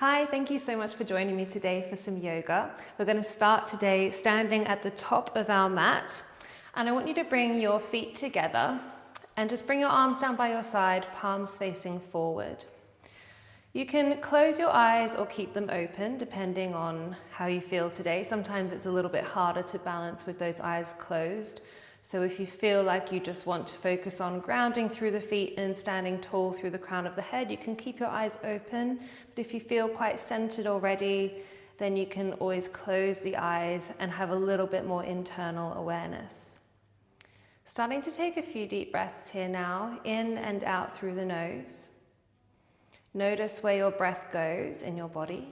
Hi, thank you so much for joining me today for some yoga. We're going to start today standing at the top of our mat, and I want you to bring your feet together and just bring your arms down by your side, palms facing forward. You can close your eyes or keep them open depending on how you feel today. Sometimes it's a little bit harder to balance with those eyes closed. So if you feel like you just want to focus on grounding through the feet and standing tall through the crown of the head, you can keep your eyes open. But if you feel quite centered already, then you can always close the eyes and have a little bit more internal awareness. Starting to take a few deep breaths here now, in and out through the nose. Notice where your breath goes in your body.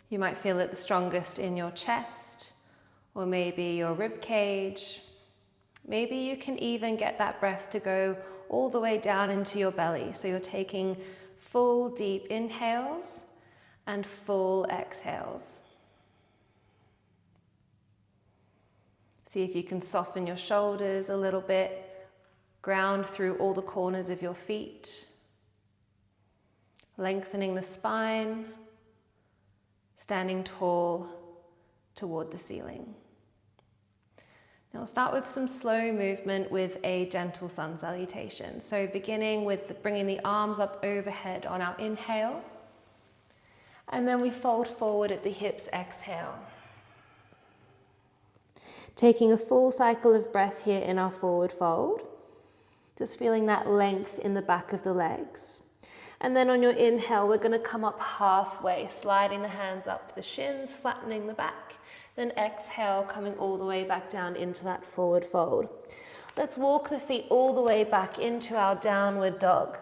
You might feel it the strongest in your chest, or maybe your rib cage. Maybe you can even get that breath to go all the way down into your belly. So you're taking full deep inhales and full exhales. See if you can soften your shoulders a little bit, ground through all the corners of your feet, lengthening the spine, standing tall toward the ceiling. Now we'll start with some slow movement with a gentle sun salutation. So beginning with bringing the arms up overhead on our inhale, and then we fold forward at the hips, exhale. Taking a full cycle of breath here in our forward fold, just feeling that length in the back of the legs. And then on your inhale, we're going to come up halfway, sliding the hands up the shins, flattening the back. Then exhale, coming all the way back down into that forward fold. Let's walk the feet all the way back into our downward dog.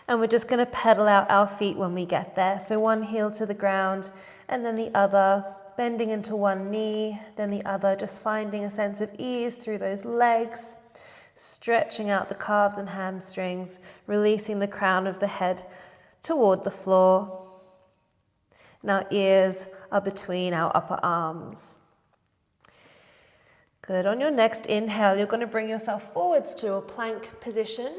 And we're just going to pedal out our feet when we get there. So one heel to the ground and then the other, bending into one knee, then the other, just finding a sense of ease through those legs, stretching out the calves and hamstrings, releasing the crown of the head toward the floor. And our ears are between our upper arms. Good. On your next inhale, you're going to bring yourself forwards to a plank position.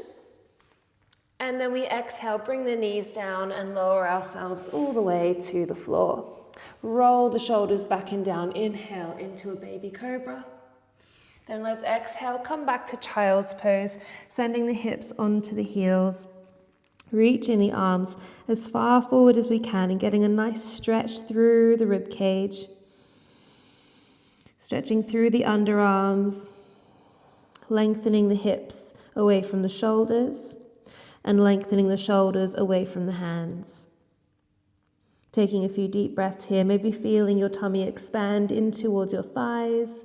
And then we exhale, bring the knees down and lower ourselves all the way to the floor. Roll the shoulders back and down. Inhale into a baby cobra. Then let's exhale, come back to child's pose, sending the hips onto the heels. Reaching the arms as far forward as we can and getting a nice stretch through the rib cage. Stretching through the underarms, lengthening the hips away from the shoulders and lengthening the shoulders away from the hands. Taking a few deep breaths here, maybe feeling your tummy expand in towards your thighs.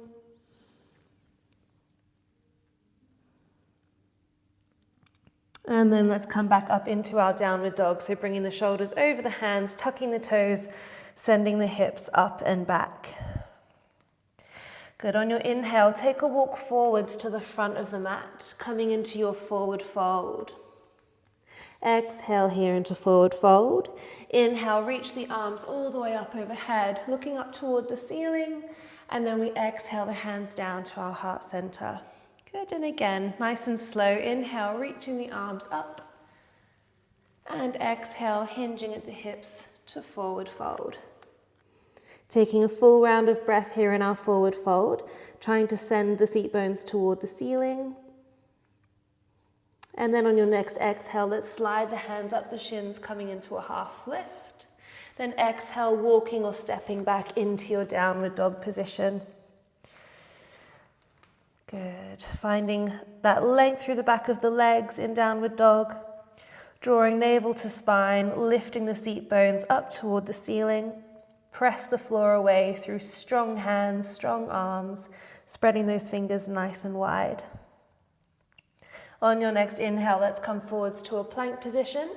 And then let's come back up into our downward dog. So bringing the shoulders over the hands, tucking the toes, sending the hips up and back. Good. On your inhale, take a walk forwards to the front of the mat, coming into your forward fold. Exhale here into forward fold. Inhale, reach the arms all the way up overhead, looking up toward the ceiling. And then we exhale the hands down to our heart center. Good, and again, nice and slow. Inhale, reaching the arms up. And exhale, hinging at the hips to forward fold. Taking a full round of breath here in our forward fold, trying to send the seat bones toward the ceiling. And then on your next exhale, let's slide the hands up the shins, coming into a half lift. Then exhale, walking or stepping back into your downward dog position. Good. Finding that length through the back of the legs in downward dog. Drawing navel to spine, lifting the seat bones up toward the ceiling. Press the floor away through strong hands, strong arms, spreading those fingers nice and wide. On your next inhale, let's come forwards to a plank position.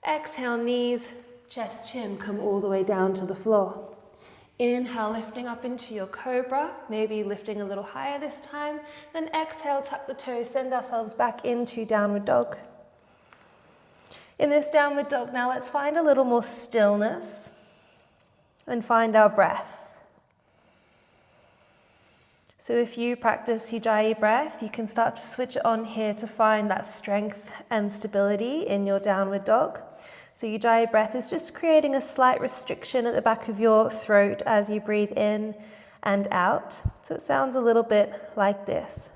Exhale, knees, chest, chin, come all the way down to the floor. Inhale, lifting up into your cobra, maybe lifting a little higher this time. Then exhale, tuck the toes, send ourselves back into downward dog. In this downward dog now, let's find a little more stillness and find our breath. So if you practice Ujjayi breath, you can start to switch it on here to find that strength and stability in your downward dog. So Ujjayi breath is just creating a slight restriction at the back of your throat as you breathe in and out. So it sounds a little bit like this.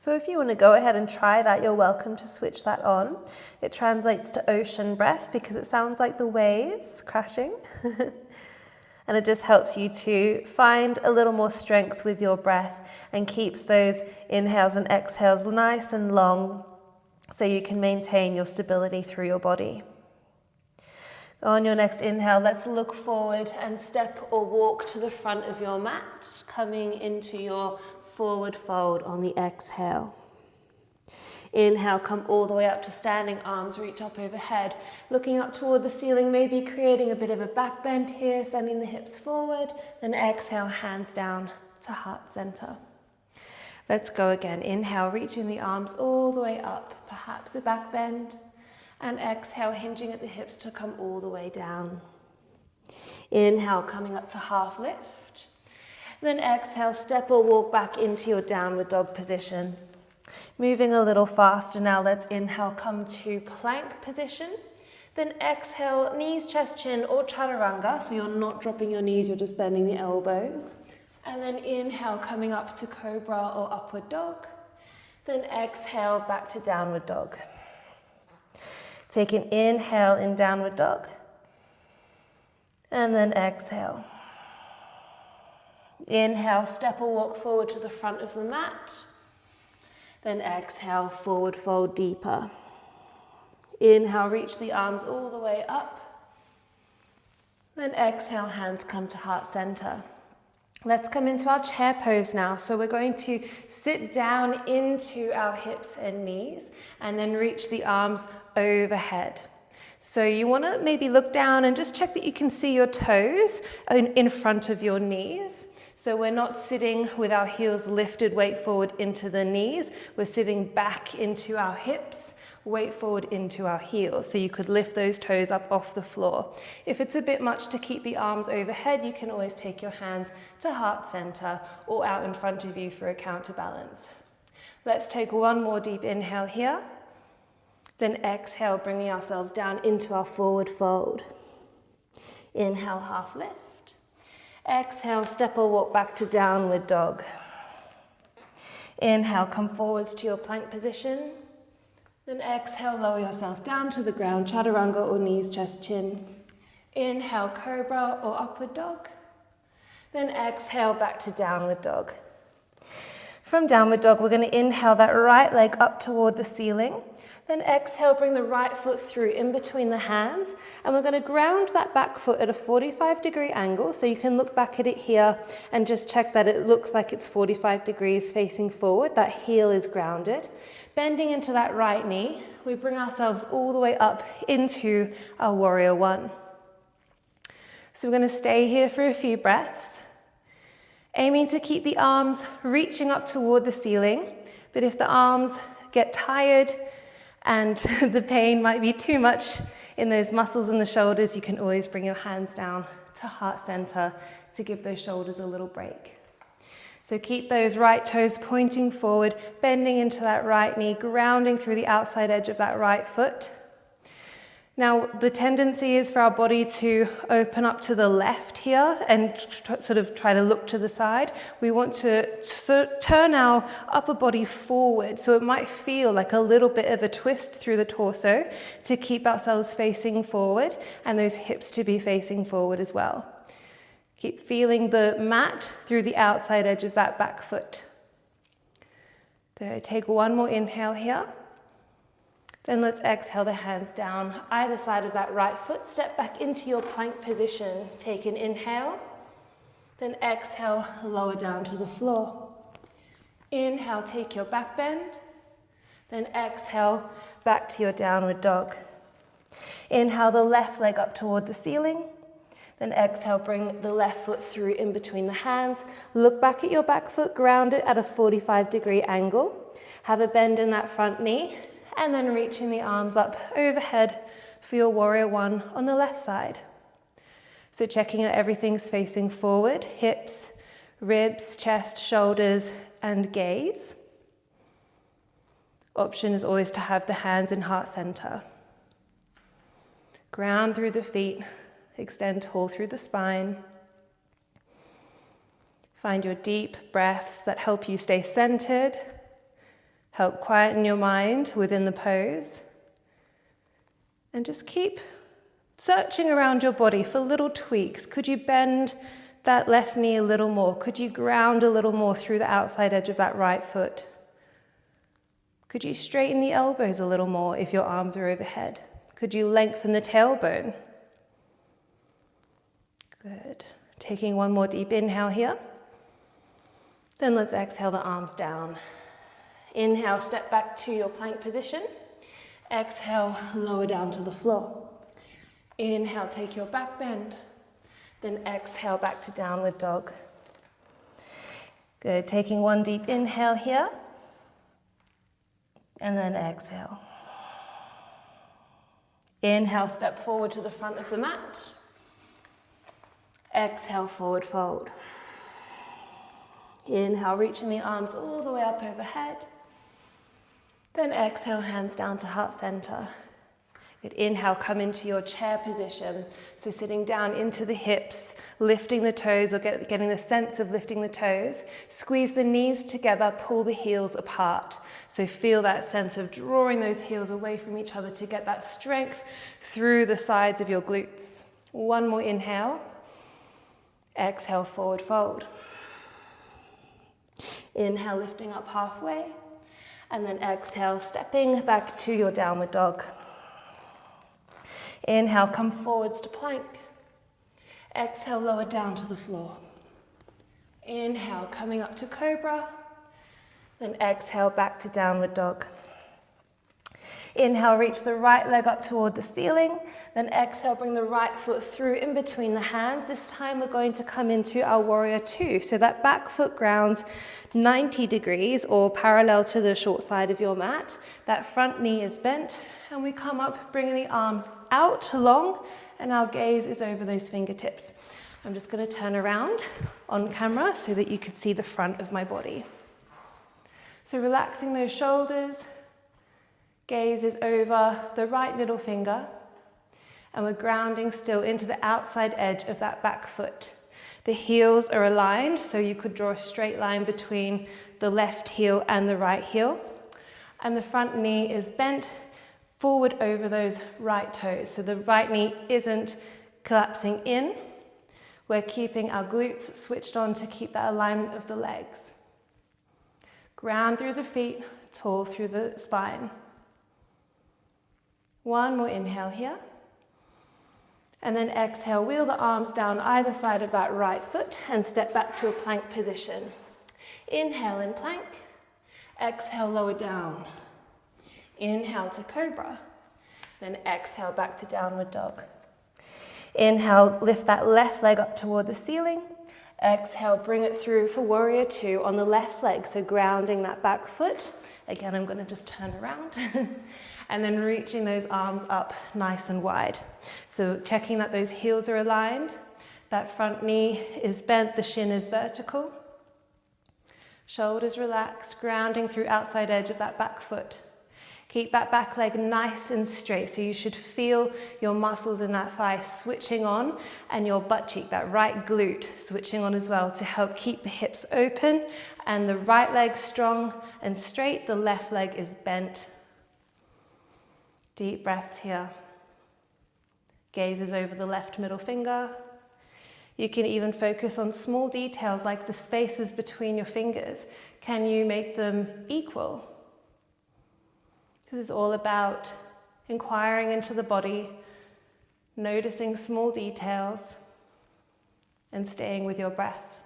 So if you want to go ahead and try that, you're welcome to switch that on. It translates to ocean breath because it sounds like the waves crashing. And it just helps you to find a little more strength with your breath and keeps those inhales and exhales nice and long so you can maintain your stability through your body. On your next inhale, let's look forward and step or walk to the front of your mat, coming into your forward fold on the exhale. Inhale, come all the way up to standing, arms reach up overhead, looking up toward the ceiling, maybe creating a bit of a back bend here, sending the hips forward, then exhale, hands down to heart center. Let's go again. Inhale, reaching the arms all the way up, perhaps a back bend, and exhale, hinging at the hips to come all the way down. Inhale, coming up to half lift. Then exhale, step or walk back into your downward dog position. Moving a little faster now, let's inhale, come to plank position. Then exhale, knees, chest, chin, or chaturanga, so you're not dropping your knees, you're just bending the elbows. And then inhale, coming up to cobra or upward dog. Then exhale, back to downward dog. Take an inhale in downward dog. And then exhale. Inhale, step or walk forward to the front of the mat. Then exhale, forward fold deeper. Inhale, reach the arms all the way up. Then exhale, hands come to heart center. Let's come into our chair pose now. So we're going to sit down into our hips and knees and then reach the arms overhead. So you want to maybe look down and just check that you can see your toes in front of your knees. So we're not sitting with our heels lifted, weight forward into the knees. We're sitting back into our hips, weight forward into our heels. So you could lift those toes up off the floor. If it's a bit much to keep the arms overhead, you can always take your hands to heart center or out in front of you for a counterbalance. Let's take one more deep inhale here. Then exhale, bringing ourselves down into our forward fold. Inhale, half lift. Exhale, step or walk back to downward dog. Inhale, come forwards to your plank position. Then exhale, lower yourself down to the ground, chaturanga or knees, chest, chin. Inhale, cobra or upward dog. Then exhale, back to downward dog. From downward dog, we're going to inhale that right leg up toward the ceiling. Then exhale, bring the right foot through in between the hands. And we're going to ground that back foot at a 45-degree angle. So you can look back at it here and just check that it looks like it's 45 degrees facing forward. That heel is grounded. Bending into that right knee, we bring ourselves all the way up into our warrior one. So we're going to stay here for a few breaths, aiming to keep the arms reaching up toward the ceiling. But if the arms get tired and the pain might be too much in those muscles in the shoulders, you can always bring your hands down to heart center to give those shoulders a little break. So keep those right toes pointing forward, bending into that right knee, grounding through the outside edge of that right foot. Now, the tendency is for our body to open up to the left here and sort of try to look to the side. We want to sort of turn our upper body forward, so it might feel like a little bit of a twist through the torso to keep ourselves facing forward and those hips to be facing forward as well. Keep feeling the mat through the outside edge of that back foot. Good. Take one more inhale here. Then let's exhale the hands down either side of that right foot. Step back into your plank position. Take an inhale. Then exhale, lower down to the floor. Inhale, take your back bend. Then exhale, back to your downward dog. Inhale the left leg up toward the ceiling. Then exhale, bring the left foot through in between the hands. Look back at your back foot, ground it at a 45-degree angle. Have a bend in that front knee, and then reaching the arms up overhead for your warrior one on the left side. So checking that everything's facing forward, hips, ribs, chest, shoulders, and gaze. Option is always to have the hands in heart center. Ground through the feet, extend tall through the spine. Find your deep breaths that help you stay centered, help quieten your mind within the pose. And just keep searching around your body for little tweaks. Could you bend that left knee a little more? Could you ground a little more through the outside edge of that right foot? Could you straighten the elbows a little more if your arms are overhead? Could you lengthen the tailbone? Good. Taking one more deep inhale here. Then let's exhale the arms down. Inhale, step back to your plank position. Exhale, lower down to the floor. Inhale, take your back bend. Then exhale back to downward dog. Good. Taking one deep inhale here. And then exhale. Inhale, step forward to the front of the mat. Exhale, forward fold. Inhale, reaching the arms all the way up overhead. Then exhale, hands down to heart center. Good. Inhale, come into your chair position. So sitting down into the hips, lifting the toes or getting the sense of lifting the toes. Squeeze the knees together, pull the heels apart. So feel that sense of drawing those heels away from each other to get that strength through the sides of your glutes. One more inhale. Exhale, forward fold. Inhale, lifting up halfway. And then exhale, stepping back to your downward dog. Inhale, come forwards to plank. Exhale, lower down to the floor. Inhale, coming up to cobra. Then exhale, back to downward dog. Inhale, reach the right leg up toward the ceiling. Then exhale, bring the right foot through in between the hands. This time we're going to come into our warrior two. So that back foot grounds 90 degrees or parallel to the short side of your mat. That front knee is bent and we come up, bringing the arms out long, and our gaze is over those fingertips. I'm just going to turn around on camera so that you can see the front of my body. So relaxing those shoulders, gaze is over the right middle finger, and we're grounding still into the outside edge of that back foot. The heels are aligned, so you could draw a straight line between the left heel and the right heel. And the front knee is bent forward over those right toes. So the right knee isn't collapsing in. We're keeping our glutes switched on to keep that alignment of the legs. Ground through the feet, tall through the spine. One more inhale here. And then exhale, wheel the arms down either side of that right foot and step back to a plank position. Inhale in plank. Exhale, lower down. Inhale to cobra. Then exhale back to downward dog. Inhale, lift that left leg up toward the ceiling. Exhale, bring it through for warrior two on the left leg. So grounding that back foot. Again, I'm going to just turn around. And then reaching those arms up nice and wide. So checking that those heels are aligned. That front knee is bent, the shin is vertical. Shoulders relaxed, grounding through outside edge of that back foot. Keep that back leg nice and straight, so you should feel your muscles in that thigh switching on and your butt cheek, that right glute, switching on as well to help keep the hips open and the right leg strong and straight, the left leg is bent. Deep breaths here. Gaze is over the left middle finger. You can even focus on small details like the spaces between your fingers. Can you make them equal? This is all about inquiring into the body, noticing small details, and staying with your breath.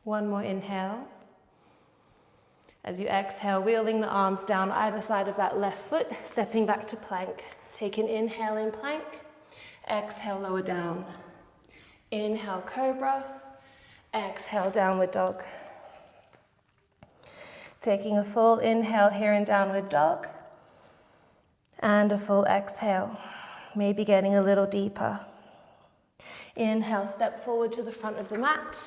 One more inhale. As you exhale, wheeling the arms down either side of that left foot, stepping back to plank. Take an inhale in plank, exhale, lower down. Inhale, cobra, exhale, downward dog. Taking a full inhale here in downward dog, and a full exhale, maybe getting a little deeper. Inhale, step forward to the front of the mat.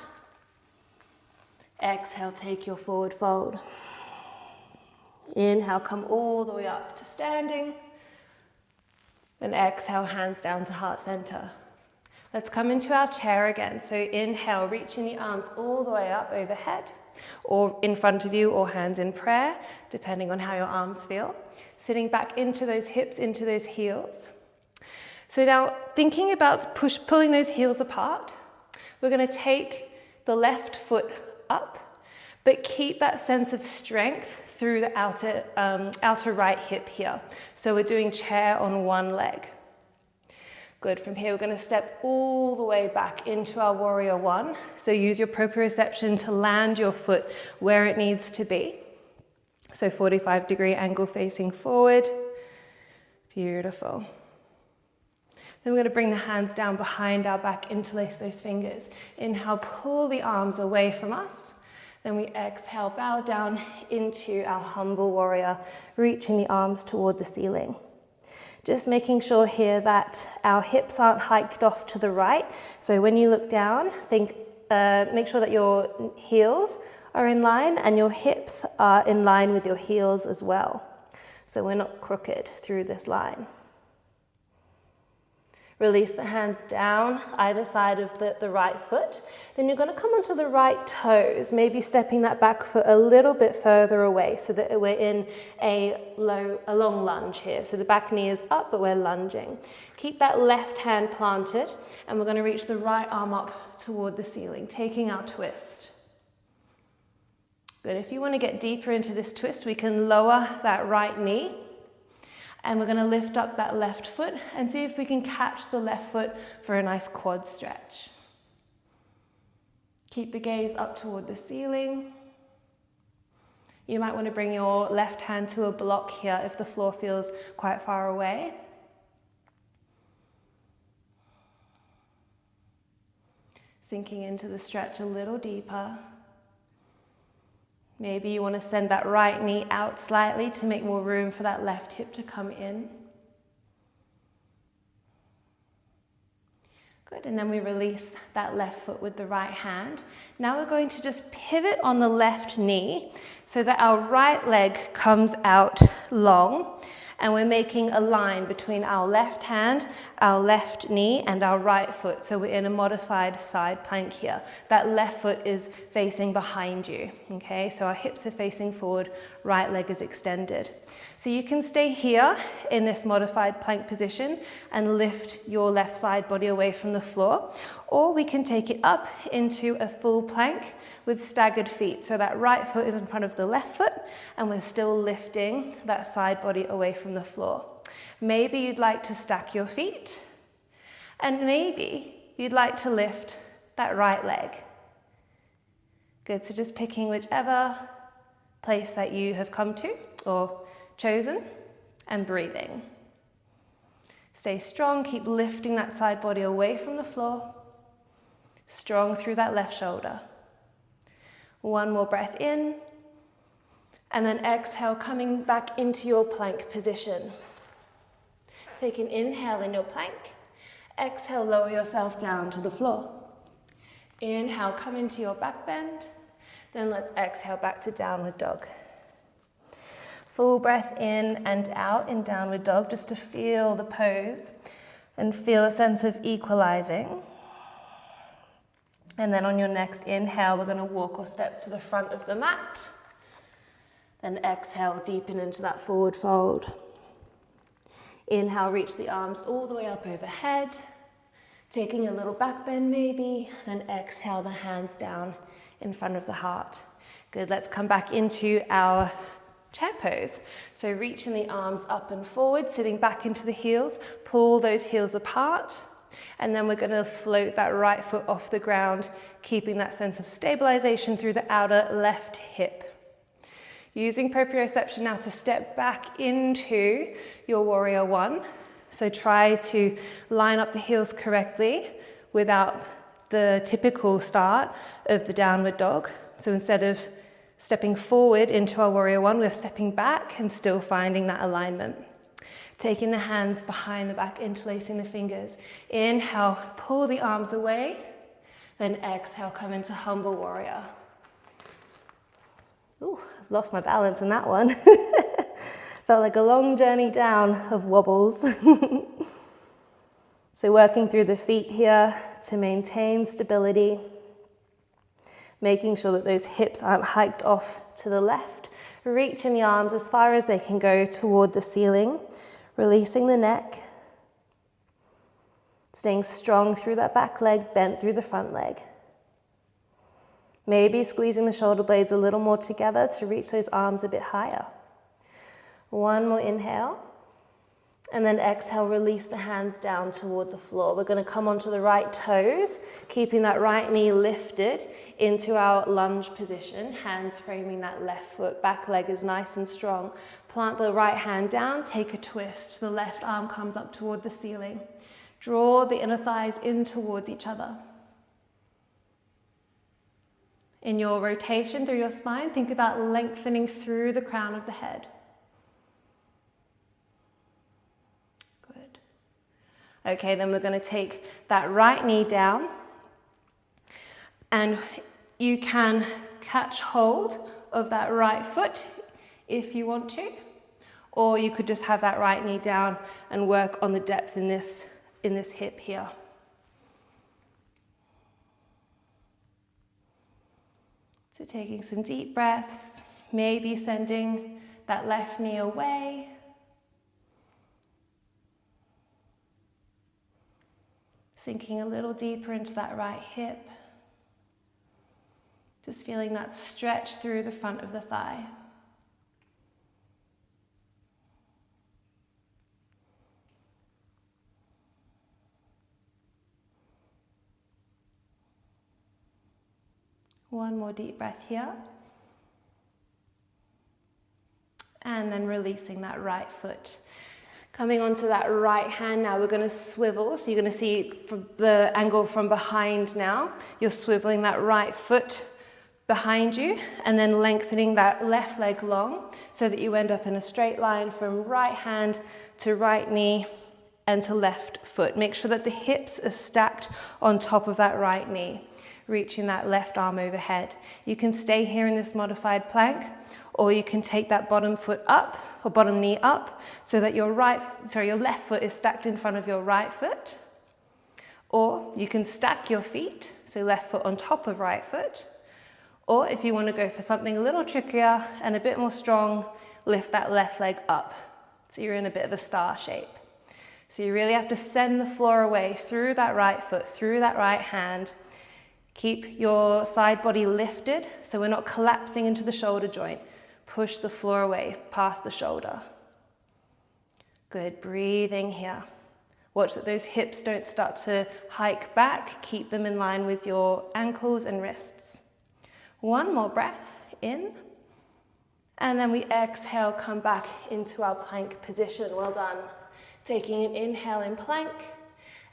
Exhale, take your forward fold. Inhale, come all the way up to standing. Then exhale, hands down to heart center. Let's come into our chair again. So inhale, reaching the arms all the way up overhead, or in front of you, or hands in prayer, depending on how your arms feel. Sitting back into those hips, into those heels. So now, thinking about pulling those heels apart, we're going to take the left foot up, but keep that sense of strength through the outer right hip here. So we're doing chair on one leg. Good. From here, we're going to step all the way back into our warrior one. So use your proprioception to land your foot where it needs to be. So 45-degree angle facing forward. Beautiful. Then we're going to bring the hands down behind our back, interlace those fingers. Inhale, pull the arms away from us. Then we exhale, bow down into our humble warrior, reaching the arms toward the ceiling. Just making sure here that our hips aren't hiked off to the right. So when you look down, make sure that your heels are in line and your hips are in line with your heels as well. So we're not crooked through this line. Release the hands down either side of the right foot. Then you're going to come onto the right toes, maybe stepping that back foot a little bit further away so that we're in a long lunge here. So the back knee is up, but we're lunging. Keep that left hand planted, and we're going to reach the right arm up toward the ceiling, taking our twist. Good. If you want to get deeper into this twist, we can lower that right knee. And we're going to lift up that left foot and see if we can catch the left foot for a nice quad stretch. Keep the gaze up toward the ceiling. You might want to bring your left hand to a block here if the floor feels quite far away. Sinking into the stretch a little deeper. Maybe you want to send that right knee out slightly to make more room for that left hip to come in. Good, and then we release that left foot with the right hand. Now we're going to just pivot on the left knee so that our right leg comes out long, and we're making a line between our left hand, our left knee, and our right foot. So we're in a modified side plank here. That left foot is facing behind you, okay? So our hips are facing forward, right leg is extended. So you can stay here in this modified plank position and lift your left side body away from the floor, or we can take it up into a full plank with staggered feet. So that right foot is in front of the left foot, and we're still lifting that side body away from the floor. Maybe you'd like to stack your feet, and maybe you'd like to lift that right leg. Good, so just picking whichever place that you have come to or chosen, and breathing. Stay strong, keep lifting that side body away from the floor. Strong through that left shoulder. One more breath in, and then exhale, coming back into your plank position. Take an inhale in your plank. Exhale, lower yourself down to the floor. Inhale, come into your back bend. Then let's exhale back to downward dog. Full breath in and out in downward dog, just to feel the pose and feel a sense of equalizing. And then on your next inhale, we're going to walk or step to the front of the mat. Then exhale, deepen into that forward fold. Inhale, reach the arms all the way up overhead. Taking a little back bend maybe. Then exhale, the hands down in front of the heart. Good, let's come back into our chair pose. So reaching the arms up and forward, sitting back into the heels. Pull those heels apart. And then we're going to float that right foot off the ground, keeping that sense of stabilization through the outer left hip. Using proprioception now to step back into your warrior one. So try to line up the heels correctly without the typical start of the downward dog. So instead of stepping forward into our warrior one, we're stepping back and still finding that alignment. Taking the hands behind the back, interlacing the fingers. Inhale, pull the arms away. Then exhale, come into humble warrior. Ooh, I've lost my balance in that one. Felt like a long journey down of wobbles. So working through the feet here to maintain stability. Making sure that those hips aren't hiked off to the left. Reaching the arms as far as they can go toward the ceiling. Releasing the neck. Staying strong through that back leg, bent through the front leg. Maybe squeezing the shoulder blades a little more together to reach those arms a bit higher. One more inhale. And then exhale, release the hands down toward the floor. We're going to come onto the right toes, keeping that right knee lifted into our lunge position, hands framing that left foot, back leg is nice and strong. Plant the right hand down, take a twist. The left arm comes up toward the ceiling. Draw the inner thighs in towards each other. In your rotation through your spine, think about lengthening through the crown of the head. Good. Okay, then we're going to take that right knee down, and you can catch hold of that right foot if you want to, or you could just have that right knee down and work on the depth in this hip here. So taking some deep breaths, maybe sending that left knee away. Sinking a little deeper into that right hip. Just feeling that stretch through the front of the thigh. One more deep breath here. And then releasing that right foot. Coming onto that right hand now, we're going to swivel. So you're going to see from the angle from behind now. You're swiveling that right foot behind you and then lengthening that left leg long so that you end up in a straight line from right hand to right knee and to left foot. Make sure that the hips are stacked on top of that right knee, reaching that left arm overhead. You can stay here in this modified plank, or you can take that bottom foot up or bottom knee up so that your left foot is stacked in front of your right foot. Or you can stack your feet, so left foot on top of right foot. Or if you want to go for something a little trickier and a bit more strong, lift that left leg up. So you're in a bit of a star shape. So you really have to send the floor away through that right foot, through that right hand. Keep your side body lifted so we're not collapsing into the shoulder joint. Push the floor away past the shoulder. Good, breathing here. Watch that those hips don't start to hike back. Keep them in line with your ankles and wrists. One more breath in. And then we exhale, come back into our plank position. Well done. Taking an inhale in plank.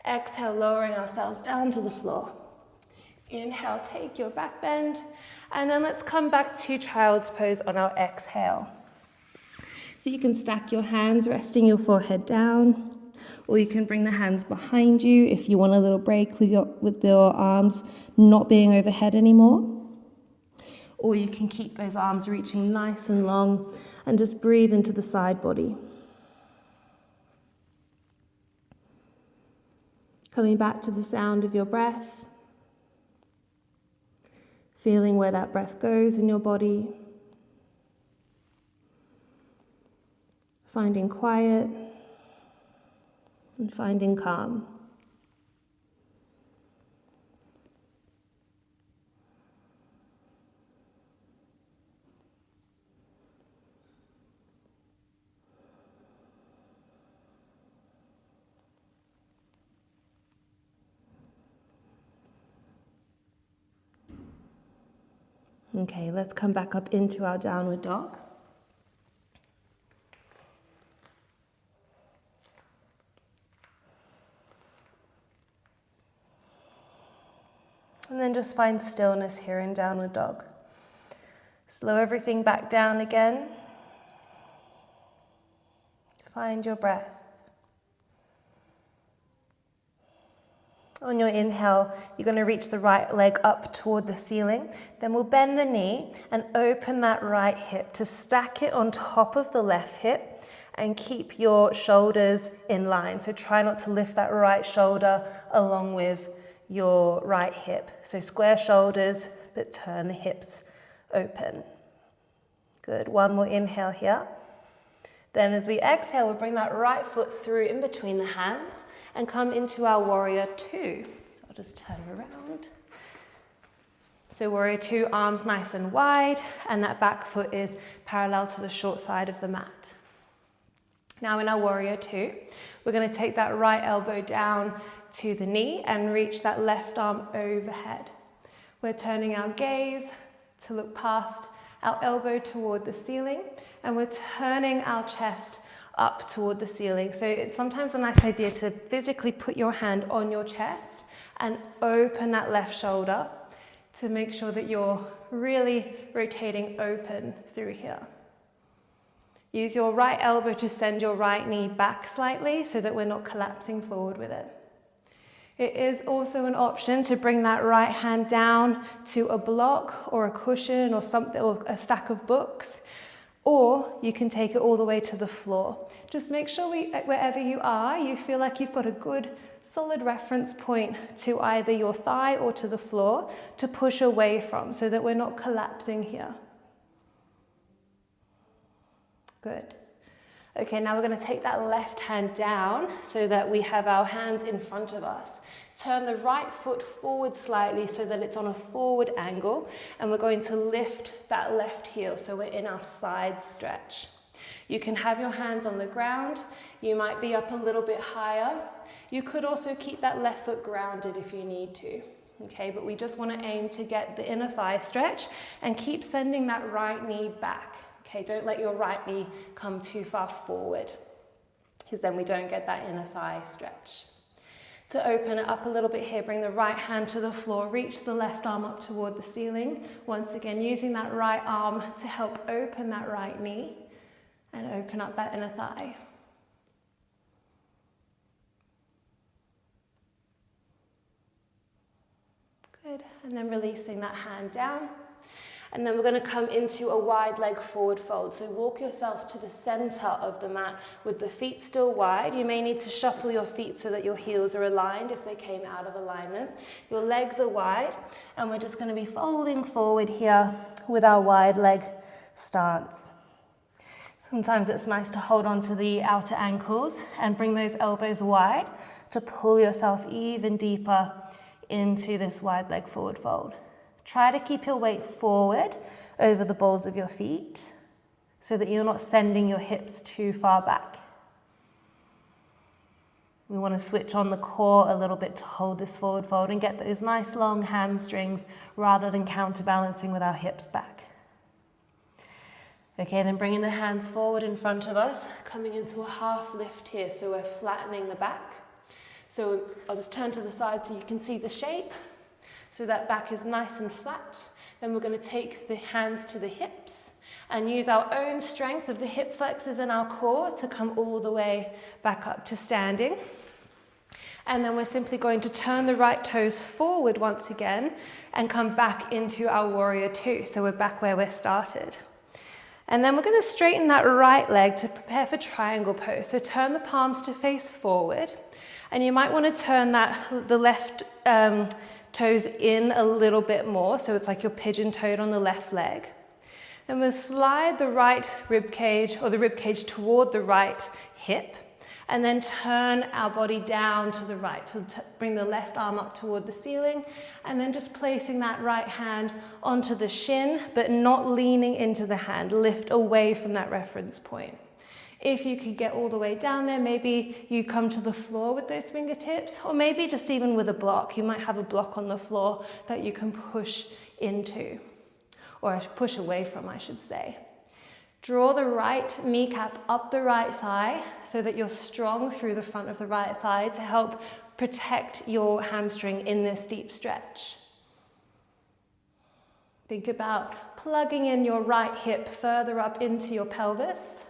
Exhale, lowering ourselves down to the floor. Inhale, take your back bend. And then let's come back to child's pose on our exhale. So you can stack your hands, resting your forehead down. Or you can bring the hands behind you if you want a little break with your arms not being overhead anymore. Or you can keep those arms reaching nice and long and just breathe into the side body. Coming back to the sound of your breath. Feeling where that breath goes in your body. Finding quiet and finding calm. Okay, let's come back up into our downward dog. then just find stillness here in downward dog. Slow everything back down again. Find your breath. On your inhale, you're going to reach the right leg up toward the ceiling. Then we'll bend the knee and open that right hip to stack it on top of the left hip and keep your shoulders in line. So try not to lift that right shoulder along with your right hip. So square shoulders, but turn the hips open. Good. One more inhale here. Then as we exhale, we'll bring that right foot through in between the hands and come into our warrior two. So I'll just turn around. So warrior two, arms nice and wide, and that back foot is parallel to the short side of the mat. Now in our warrior two, we're going to take that right elbow down to the knee and reach that left arm overhead. We're turning our gaze to look past our elbow toward the ceiling, and we're turning our chest up toward the ceiling. So it's sometimes a nice idea to physically put your hand on your chest and open that left shoulder to make sure that you're really rotating open through here. Use your right elbow to send your right knee back slightly so that we're not collapsing forward with it. It is also an option to bring that right hand down to a block or a cushion or something, or a stack of books, or you can take it all the way to the floor. Just make sure wherever you are, you feel like you've got a good solid reference point to either your thigh or to the floor to push away from so that we're not collapsing here. Good. Okay, now we're going to take that left hand down so that we have our hands in front of us. Turn the right foot forward slightly so that it's on a forward angle, and we're going to lift that left heel so we're in our side stretch. You can have your hands on the ground. You might be up a little bit higher. You could also keep that left foot grounded if you need to. Okay, but we just want to aim to get the inner thigh stretch and keep sending that right knee back. Okay, don't let your right knee come too far forward, because then we don't get that inner thigh stretch. To open it up a little bit here, bring the right hand to the floor, reach the left arm up toward the ceiling. Once again, using that right arm to help open that right knee and open up that inner thigh. Good, and then releasing that hand down. And then we're going to come into a wide leg forward fold. So walk yourself to the center of the mat with the feet still wide. You may need to shuffle your feet so that your heels are aligned if they came out of alignment. Your legs are wide, and we're just going to be folding forward here with our wide leg stance. Sometimes it's nice to hold on to the outer ankles and bring those elbows wide to pull yourself even deeper into this wide leg forward fold. Try to keep your weight forward over the balls of your feet so that you're not sending your hips too far back. We want to switch on the core a little bit to hold this forward fold and get those nice long hamstrings rather than counterbalancing with our hips back. Okay, then bringing the hands forward in front of us, coming into a half lift here, so we're flattening the back. So I'll just turn to the side so you can see the shape. So that back is nice and flat. Then we're going to take the hands to the hips and use our own strength of the hip flexors in our core to come all the way back up to standing. And then we're simply going to turn the right toes forward once again and come back into our warrior two. So we're back where we're started. And then we're going to straighten that right leg to prepare for triangle pose. So turn the palms to face forward. And you might want to turn the left toes in a little bit more, so it's like you're pigeon-toed on the left leg. Then we'll slide the right rib cage, or the rib cage toward the right hip, and then turn our body down to the right to bring the left arm up toward the ceiling, and then just placing that right hand onto the shin, but not leaning into the hand. Lift away from that reference point. If you could get all the way down there, maybe you come to the floor with those fingertips, or maybe just even with a block. You might have a block on the floor that you can push into, or push away from, I should say. Draw the right kneecap up the right thigh so that you're strong through the front of the right thigh to help protect your hamstring in this deep stretch. Think about plugging in your right hip further up into your pelvis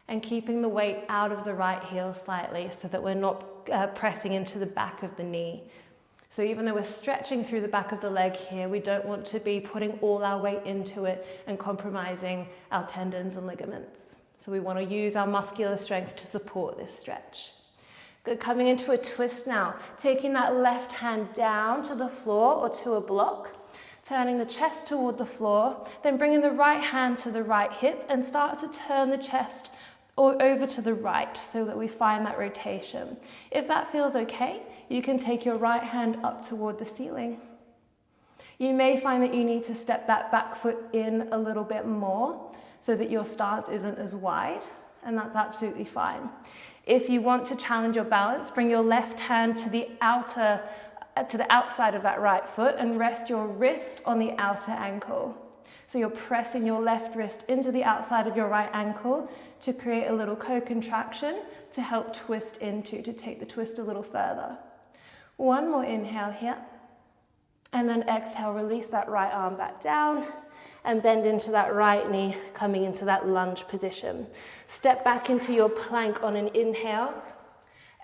and keeping the weight out of the right heel slightly so that we're not pressing into the back of the knee. So even though we're stretching through the back of the leg here, we don't want to be putting all our weight into it and compromising our tendons and ligaments. So we want to use our muscular strength to support this stretch. Good, coming into a twist now, taking that left hand down to the floor or to a block, turning the chest toward the floor, then bringing the right hand to the right hip and start to turn the chest over to the right so that we find that rotation. If that feels okay, you can take your right hand up toward the ceiling. You may find that you need to step that back foot in a little bit more so that your stance isn't as wide, and that's absolutely fine. If you want to challenge your balance, bring your left hand to the outside of that right foot and rest your wrist on the outer ankle. So you're pressing your left wrist into the outside of your right ankle to create a little co-contraction to help twist into, to take the twist a little further. One more inhale here. And then exhale, release that right arm back down and bend into that right knee, coming into that lunge position. Step back into your plank on an inhale.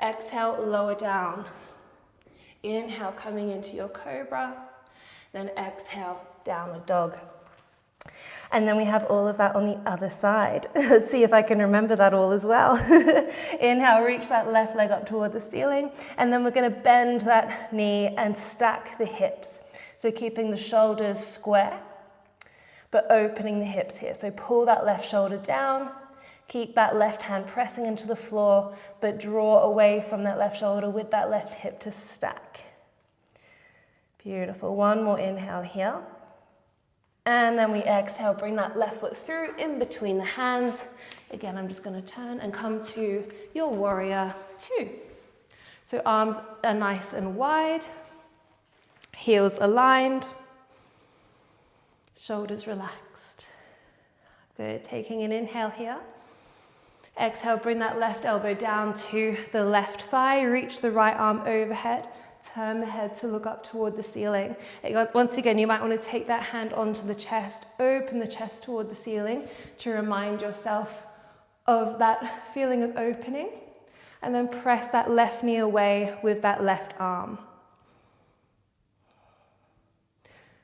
Exhale, lower down. Inhale, coming into your cobra. Then exhale, downward dog. And then we have all of that on the other side. Let's see if I can remember that all as well. Inhale, reach that left leg up toward the ceiling. And then we're going to bend that knee and stack the hips. So keeping the shoulders square, but opening the hips here. So pull that left shoulder down. Keep that left hand pressing into the floor, but draw away from that left shoulder with that left hip to stack. Beautiful. One more inhale here. And then we exhale, bring that left foot through in between the hands. Again, I'm just going to turn and come to your warrior two. So arms are nice and wide, heels aligned, shoulders relaxed. Good, taking an inhale here. Exhale, bring that left elbow down to the left thigh, reach the right arm overhead. Turn the head to look up toward the ceiling. Once again, you might want to take that hand onto the chest, open the chest toward the ceiling to remind yourself of that feeling of opening, and then press that left knee away with that left arm.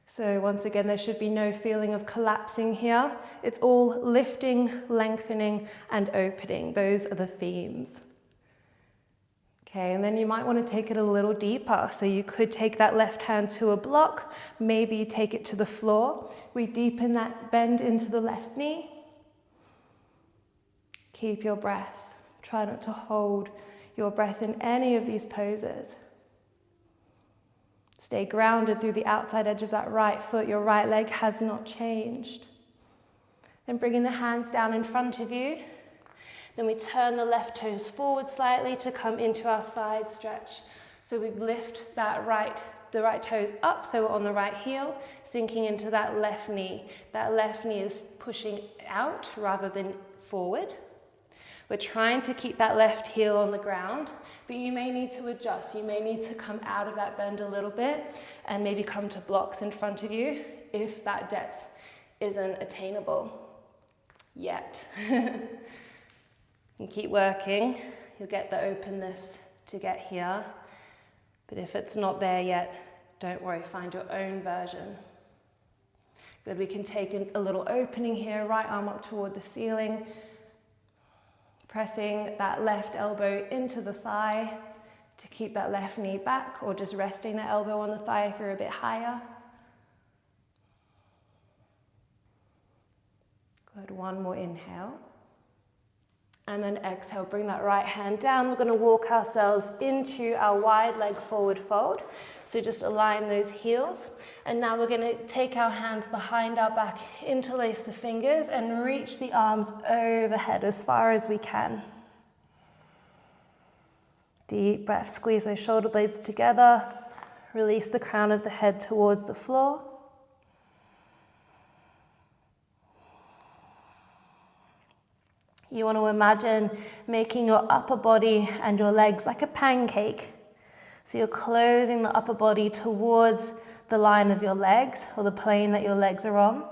So once again, there should be no feeling of collapsing here. It's all lifting, lengthening, and opening. Those are the themes. Okay, and then you might want to take it a little deeper. So you could take that left hand to a block, maybe take it to the floor. We deepen that bend into the left knee. Keep your breath. Try not to hold your breath in any of these poses. Stay grounded through the outside edge of that right foot. Your right leg has not changed. Then bringing the hands down in front of you. Then we turn the left toes forward slightly to come into our side stretch. So we lift the right toes up, so we're on the right heel, sinking into that left knee. That left knee is pushing out rather than forward. We're trying to keep that left heel on the ground, but you may need to adjust. You may need to come out of that bend a little bit and maybe come to blocks in front of you if that depth isn't attainable yet. And keep working. You'll get the openness to get here. But if it's not there yet, don't worry, find your own version. Good, we can take a little opening here, right arm up toward the ceiling, pressing that left elbow into the thigh to keep that left knee back, or just resting the elbow on the thigh if you're a bit higher. Good, one more inhale. And then exhale, bring that right hand down. We're going to walk ourselves into our wide leg forward fold. So just align those heels. And now we're going to take our hands behind our back, interlace the fingers, and reach the arms overhead as far as we can. Deep breath, squeeze those shoulder blades together. Release the crown of the head towards the floor. You want to imagine making your upper body and your legs like a pancake. So you're closing the upper body towards the line of your legs or the plane that your legs are on.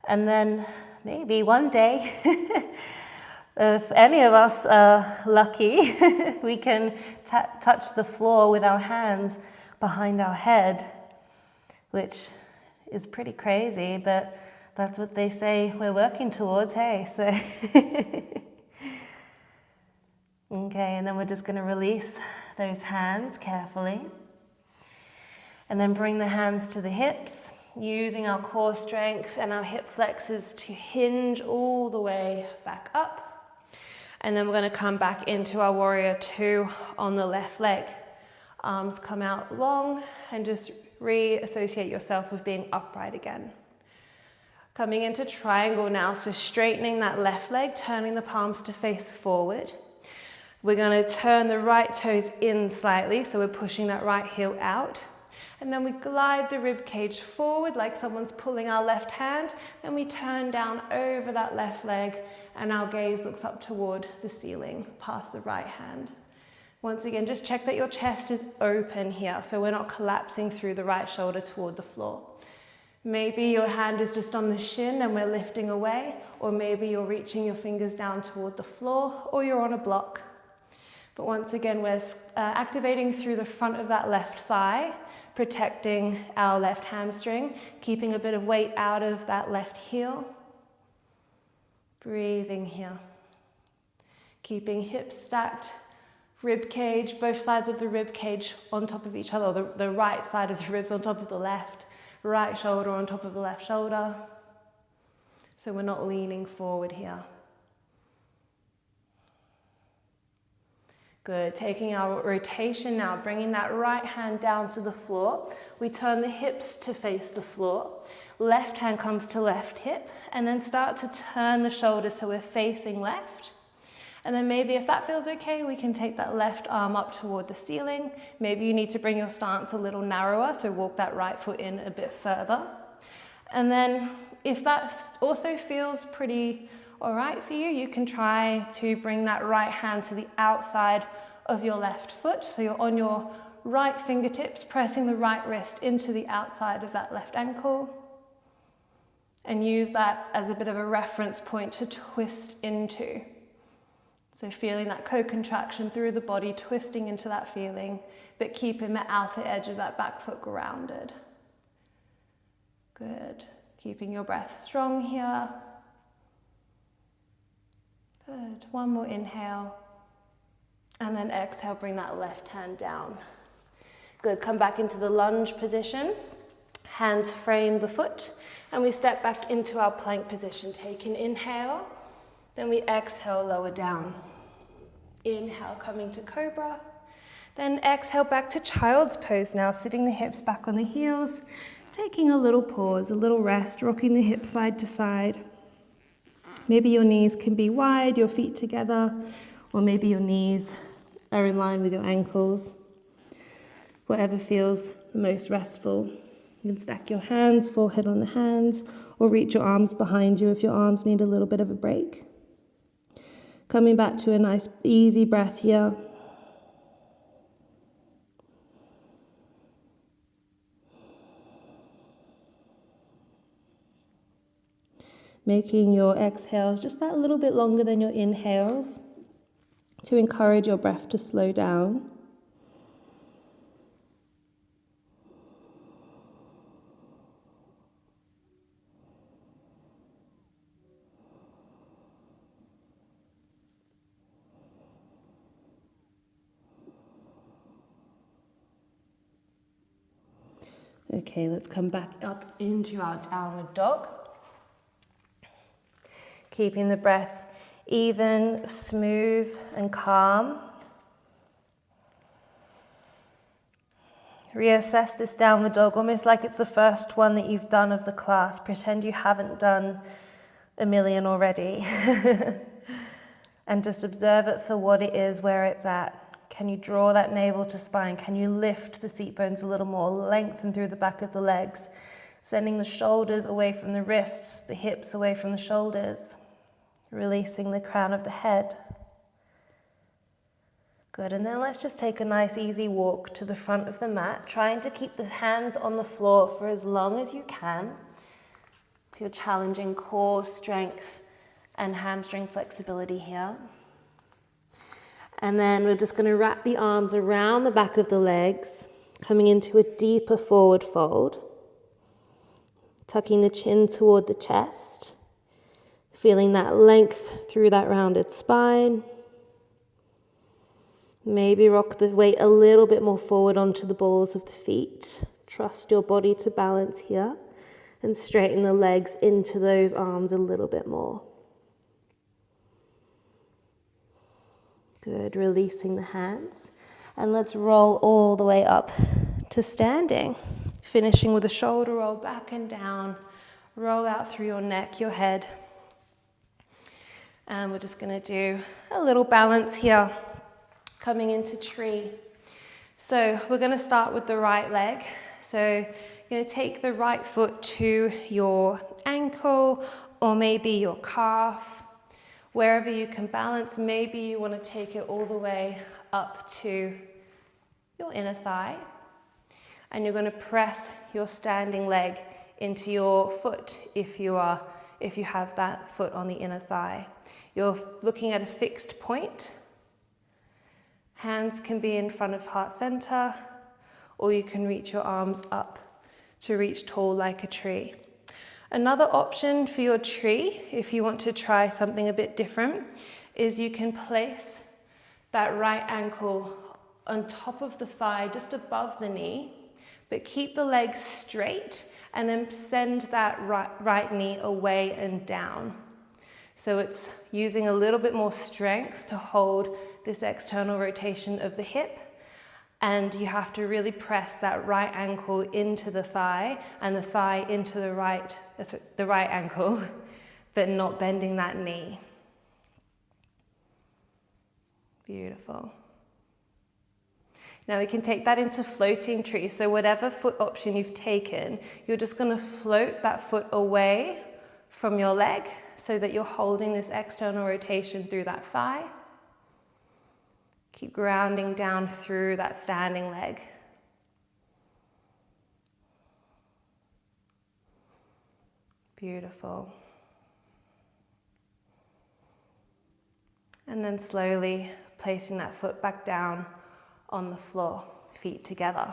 And then maybe one day, if any of us are lucky, we can touch the floor with our hands behind our head, which is pretty crazy, but that's what they say we're working towards, hey? So, okay, and then we're just going to release those hands carefully. And then bring the hands to the hips, using our core strength and our hip flexors to hinge all the way back up. And then we're going to come back into our warrior two on the left leg. Arms come out long and just reassociate yourself with being upright again. Coming into triangle now, so straightening that left leg, turning the palms to face forward. We're going to turn the right toes in slightly, so we're pushing that right heel out. And then we glide the rib cage forward like someone's pulling our left hand. Then we turn down over that left leg and our gaze looks up toward the ceiling, past the right hand. Once again, just check that your chest is open here, so we're not collapsing through the right shoulder toward the floor. Maybe your hand is just on the shin and we're lifting away, or maybe you're reaching your fingers down toward the floor, or you're on a block. But once again, we're activating through the front of that left thigh, protecting our left hamstring, keeping a bit of weight out of that left heel. Breathing here. Keeping hips stacked, rib cage, both sides of the rib cage on top of each other, or the right side of the ribs on top of the left, right shoulder on top of the left shoulder. So we're not leaning forward here. Good, taking our rotation now, bringing that right hand down to the floor. We turn the hips to face the floor. Left hand comes to left hip, and then start to turn the shoulders so we're facing left. And then maybe if that feels okay, we can take that left arm up toward the ceiling. Maybe you need to bring your stance a little narrower, so walk that right foot in a bit further. And then if that also feels pretty all right for you, you can try to bring that right hand to the outside of your left foot. So you're on your right fingertips, pressing the right wrist into the outside of that left ankle. And use that as a bit of a reference point to twist into. So feeling that co-contraction through the body, twisting into that feeling, but keeping the outer edge of that back foot grounded. Good. Keeping your breath strong here. Good. One more inhale. And then exhale, bring that left hand down. Good. Come back into the lunge position. Hands frame the foot. And we step back into our plank position. Take an inhale. Then we exhale, lower down. Inhale, coming to cobra. Then exhale back to child's pose now, sitting the hips back on the heels. Taking a little pause, a little rest, rocking the hips side to side. Maybe your knees can be wide, your feet together, or maybe your knees are in line with your ankles. Whatever feels the most restful. You can stack your hands, forehead on the hands, or reach your arms behind you if your arms need a little bit of a break. Coming back to a nice, easy breath here. Making your exhales just that little bit longer than your inhales to encourage your breath to slow down. Okay, let's come back up into our downward dog. Keeping the breath even, smooth, and calm. Reassess this downward dog almost like it's the first one that you've done of the class. Pretend you haven't done a million already. And just observe it for what it is, where it's at. Can you draw that navel to spine? Can you lift the seat bones a little more? Lengthen through the back of the legs. Sending the shoulders away from the wrists, the hips away from the shoulders. Releasing the crown of the head. Good, and then let's just take a nice easy walk to the front of the mat, trying to keep the hands on the floor for as long as you can. So you're challenging core strength and hamstring flexibility here. And then we're just going to wrap the arms around the back of the legs, coming into a deeper forward fold. Tucking the chin toward the chest, feeling that length through that rounded spine. Maybe rock the weight a little bit more forward onto the balls of the feet. Trust your body to balance here and straighten the legs into those arms a little bit more. Good, releasing the hands. And let's roll all the way up to standing. Finishing with a shoulder roll back and down. Roll out through your neck, your head. And we're just going to do a little balance here. Coming into tree. So we're going to start with the right leg. So you're going to take the right foot to your ankle or maybe your calf. Wherever you can balance, maybe you want to take it all the way up to your inner thigh. And you're going to press your standing leg into your foot if you have that foot on the inner thigh. You're looking at a fixed point. Hands can be in front of heart center, or you can reach your arms up to reach tall like a tree. Another option for your tree, if you want to try something a bit different, is you can place that right ankle on top of the thigh, just above the knee, but keep the legs straight and then send that right knee away and down. So it's using a little bit more strength to hold this external rotation of the hip, and you have to really press that right ankle into the thigh and the thigh into the right ankle, but not bending that knee. Beautiful. Now we can take that into floating tree. So whatever foot option you've taken, you're just going to float that foot away from your leg so that you're holding this external rotation through that thigh. Keep grounding down through that standing leg. Beautiful. And then slowly placing that foot back down on the floor, feet together.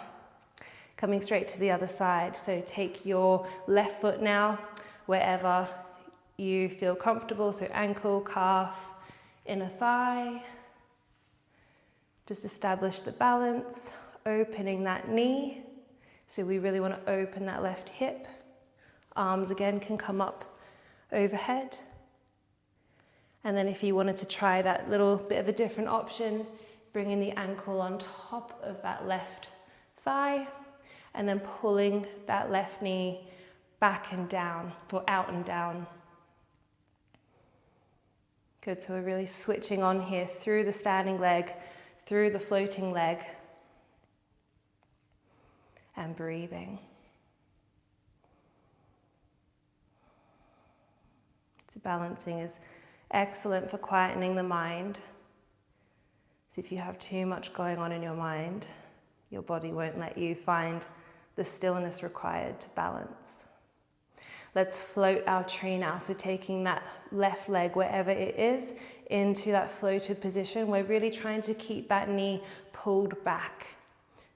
Coming straight to the other side. So take your left foot now, wherever you feel comfortable. So ankle, calf, inner thigh. Just establish the balance, opening that knee. So we really want to open that left hip. Arms again can come up overhead. And then if you wanted to try that little bit of a different option, bringing the ankle on top of that left thigh and then pulling that left knee back and down, or out and down. Good, so we're really switching on here through the standing leg, through the floating leg, and breathing. So balancing is excellent for quietening the mind. So if you have too much going on in your mind, your body won't let you find the stillness required to balance. Let's float our tree now. So taking that left leg, wherever it is, into that floated position. We're really trying to keep that knee pulled back.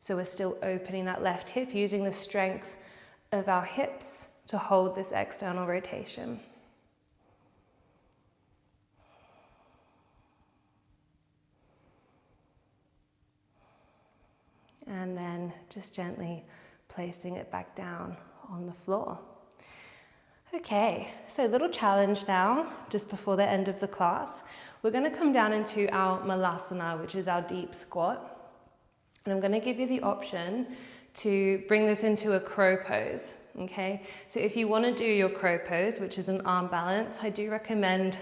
So we're still opening that left hip, using the strength of our hips to hold this external rotation. And then just gently placing it back down on the floor. Okay, so a little challenge now, just before the end of the class. We're going to come down into our Malasana, which is our deep squat. And I'm going to give you the option to bring this into a crow pose, okay? So if you want to do your crow pose, which is an arm balance, I do recommend,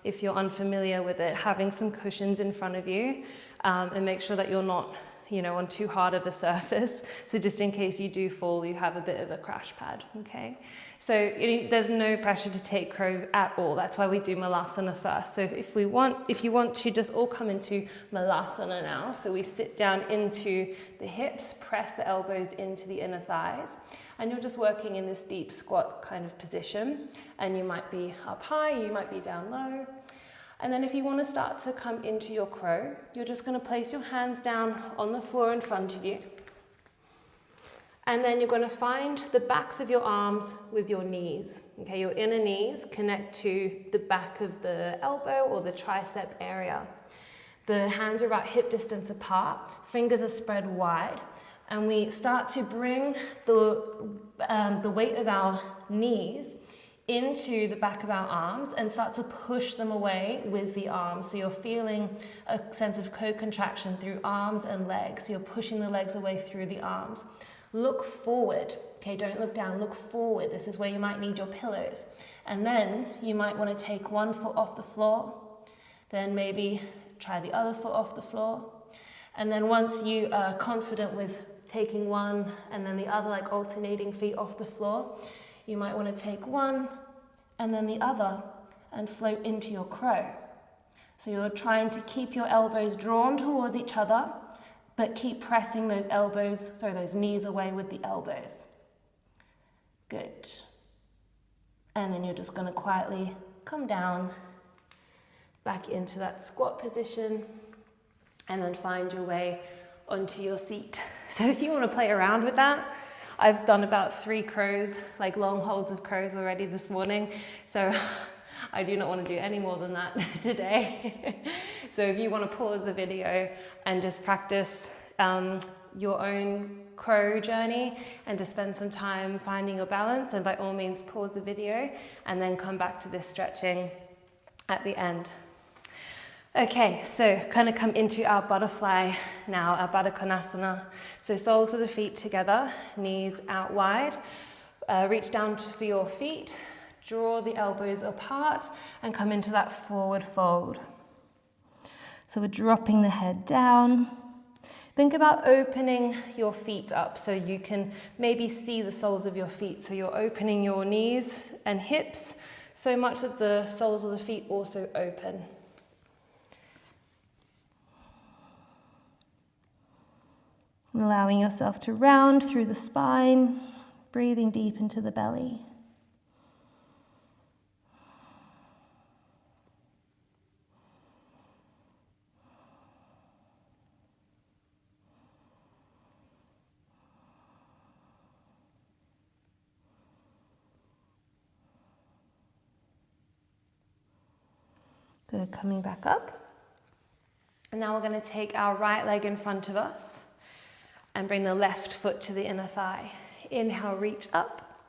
if you're unfamiliar with it, having some cushions in front of you, and make sure that you're not on too hard of a surface. So just in case you do fall, you have a bit of a crash pad, okay? So there's no pressure to take crow at all. That's why we do Malasana first. So if you want to just all come into Malasana now. So we sit down into the hips, press the elbows into the inner thighs, and you're just working in this deep squat kind of position. And you might be up high, you might be down low. And then if you want to start to come into your crow, you're just going to place your hands down on the floor in front of you. And then you're going to find the backs of your arms with your knees. Okay, your inner knees connect to the back of the elbow or the tricep area. The hands are about hip distance apart, fingers are spread wide, and we start to bring the weight of our knees into the back of our arms and start to push them away with the arms. So you're feeling a sense of co-contraction through arms and legs. So you're pushing the legs away through the arms. Look forward, okay, don't look down, look forward. This is where you might need your pillows. And then you might want to take one foot off the floor, then maybe try the other foot off the floor. And then once you are confident with taking one and then the other, like alternating feet off the floor, you might want to take one and then the other and float into your crow. So you're trying to keep your elbows drawn towards each other, but keep pressing those knees away with the elbows. Good. And then you're just going to quietly come down back into that squat position and then find your way onto your seat. So if you want to play around with that, I've done about 3 crows, like long holds of crows already this morning. So I do not want to do any more than that today. So if you want to pause the video and just practice your own crow journey and just spend some time finding your balance, then by all means pause the video and then come back to this stretching at the end. Okay, so kind of come into our butterfly now, our Baddha Konasana. So soles of the feet together, knees out wide. Reach down for your feet, draw the elbows apart and come into that forward fold. So we're dropping the head down. Think about opening your feet up so you can maybe see the soles of your feet. So you're opening your knees and hips so much that the soles of the feet also open. Allowing yourself to round through the spine, breathing deep into the belly. Good, coming back up. And now we're going to take our right leg in front of us and bring the left foot to the inner thigh. Inhale, reach up.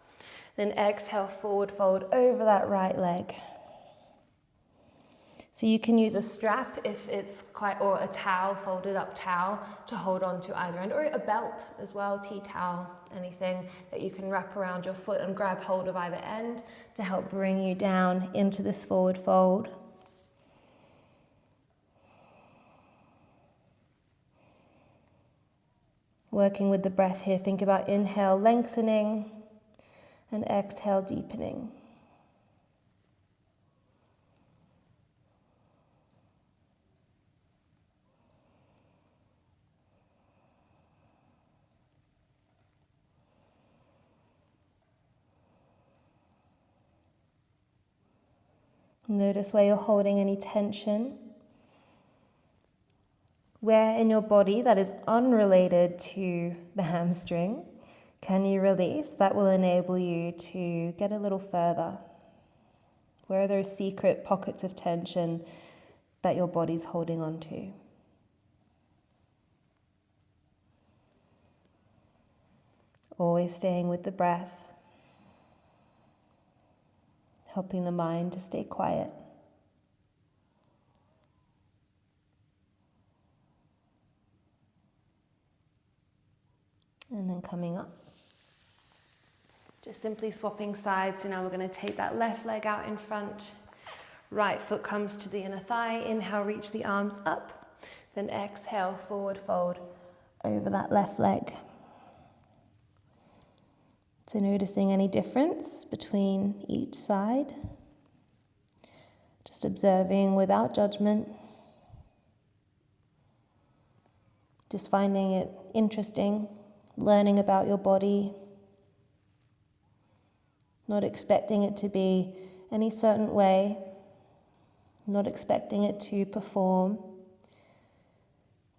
Then exhale, forward fold over that right leg. So you can use a strap if it's or a towel, folded up towel, to hold on to either end, or a belt as well, tea towel, anything that you can wrap around your foot and grab hold of either end to help bring you down into this forward fold. Working with the breath here, think about inhale, lengthening, and exhale, deepening. Notice where you're holding any tension. Where in your body that is unrelated to the hamstring can you release? That will enable you to get a little further. Where are those secret pockets of tension that your body's holding on to? Always staying with the breath, helping the mind to stay quiet. And then coming up. Just simply swapping sides. So now we're going to take that left leg out in front. Right foot comes to the inner thigh. Inhale, reach the arms up. Then exhale, forward fold over that left leg. So noticing any difference between each side. Just observing without judgment. Just finding it interesting, learning about your body. Not expecting it to be any certain way. Not expecting it to perform.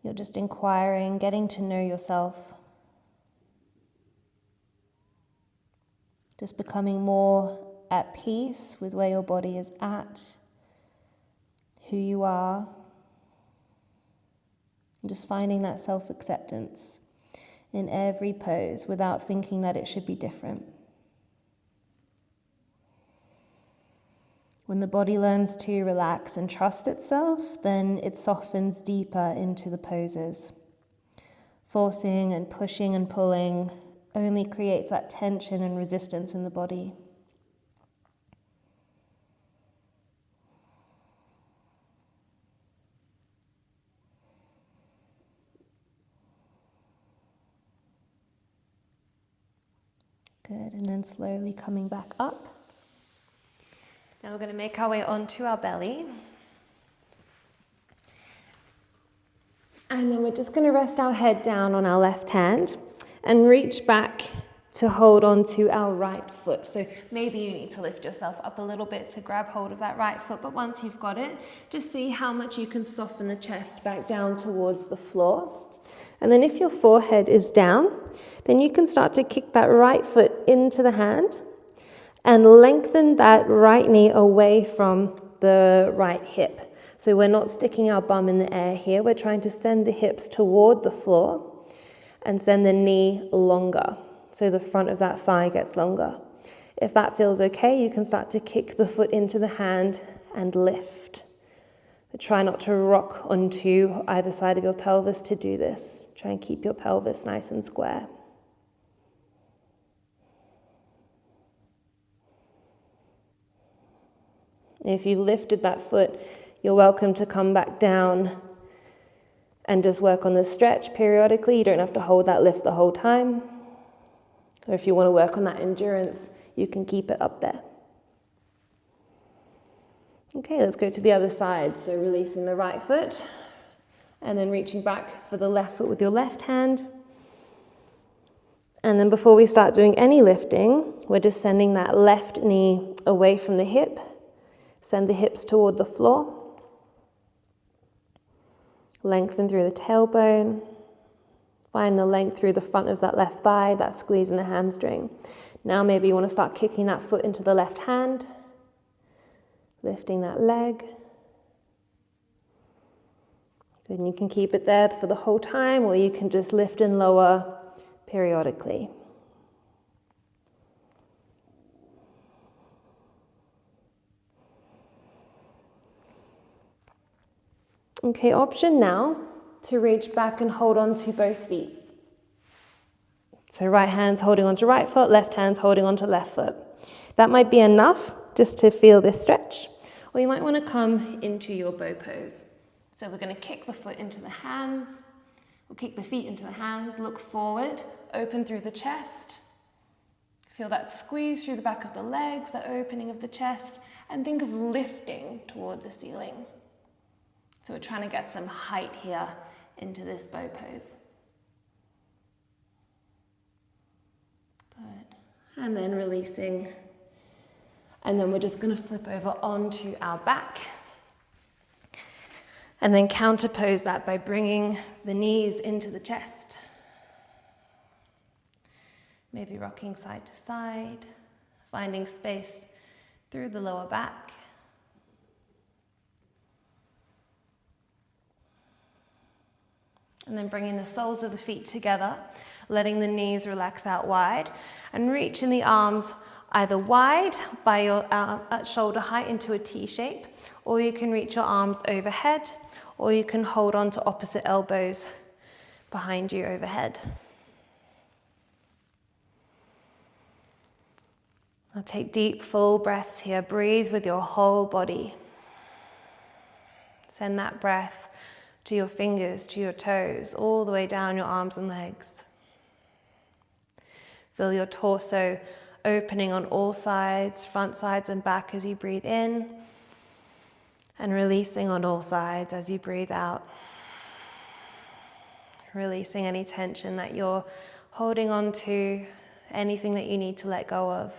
You're just inquiring, getting to know yourself. Just becoming more at peace with where your body is at, who you are. And just finding that self-acceptance in every pose without thinking that it should be different. When the body learns to relax and trust itself, then it softens deeper into the poses. Forcing and pushing and pulling only creates that tension and resistance in the body. Good, and then slowly coming back up. Now we're going to make our way onto our belly. And then we're just going to rest our head down on our left hand and reach back to hold on to our right foot. So maybe you need to lift yourself up a little bit to grab hold of that right foot, but once you've got it, just see how much you can soften the chest back down towards the floor. And then if your forehead is down, then you can start to kick that right foot into the hand and lengthen that right knee away from the right hip. So we're not sticking our bum in the air here. We're trying to send the hips toward the floor and send the knee longer. So the front of that thigh gets longer. If that feels okay, you can start to kick the foot into the hand and lift. But try not to rock onto either side of your pelvis to do this. Try and keep your pelvis nice and square. If you lifted that foot, you're welcome to come back down and just work on the stretch periodically. You don't have to hold that lift the whole time. Or if you want to work on that endurance, you can keep it up there. Okay, let's go to the other side. So releasing the right foot and then reaching back for the left foot with your left hand. And then before we start doing any lifting, we're just sending that left knee away from the hip. Send the hips toward the floor. Lengthen through the tailbone. Find the length through the front of that left thigh, that squeeze in the hamstring. Now maybe you want to start kicking that foot into the left hand. Lifting that leg. And you can keep it there for the whole time, or you can just lift and lower periodically. Okay, option now to reach back and hold on to both feet. So right hand's holding onto right foot, left hand's holding onto left foot. That might be enough just to feel this stretch, or you might want to come into your bow pose. So we're going to kick the foot into the hands, we'll kick the feet into the hands, look forward, open through the chest, feel that squeeze through the back of the legs, that opening of the chest, and think of lifting toward the ceiling. So we're trying to get some height here into this bow pose. Good. And then releasing. And then we're just going to flip over onto our back. And then counterpose that by bringing the knees into the chest. Maybe rocking side to side, finding space through the lower back. And then bringing the soles of the feet together, letting the knees relax out wide, and reaching the arms either wide by your at shoulder height into a T shape, or you can reach your arms overhead, or you can hold on to opposite elbows behind you overhead. Now take deep, full breaths here. Breathe with your whole body. Send that breath to your fingers, to your toes, all the way down your arms and legs. Feel your torso opening on all sides, front, sides, and back as you breathe in, and releasing on all sides as you breathe out. Releasing any tension that you're holding on to, anything that you need to let go of.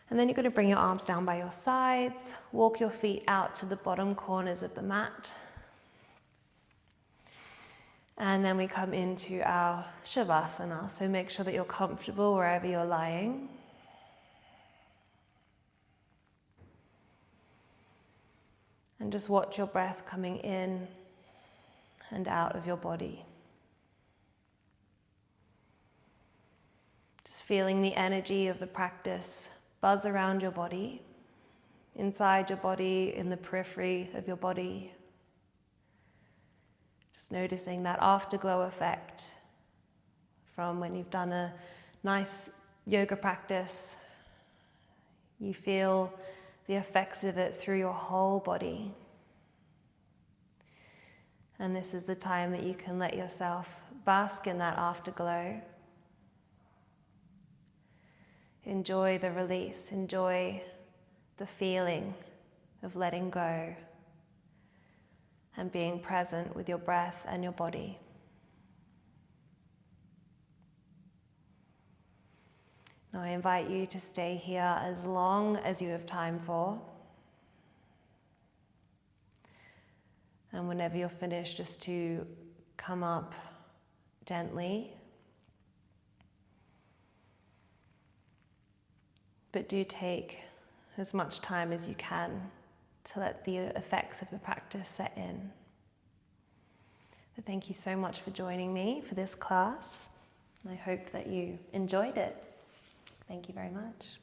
And then you're going to bring your arms down by your sides, walk your feet out to the bottom corners of the mat. And then we come into our Shavasana, so make sure that you're comfortable wherever you're lying. And just watch your breath coming in and out of your body. Just feeling the energy of the practice buzz around your body, inside your body, in the periphery of your body. Just noticing that afterglow effect from when you've done a nice yoga practice. You feel the effects of it through your whole body. And this is the time that you can let yourself bask in that afterglow. Enjoy the release, enjoy the feeling of letting go and being present with your breath and your body. Now I invite you to stay here as long as you have time for. And whenever you're finished, just to come up gently. But do take as much time as you can to let the effects of the practice set in. But thank you so much for joining me for this class. I hope that you enjoyed it. Thank you very much.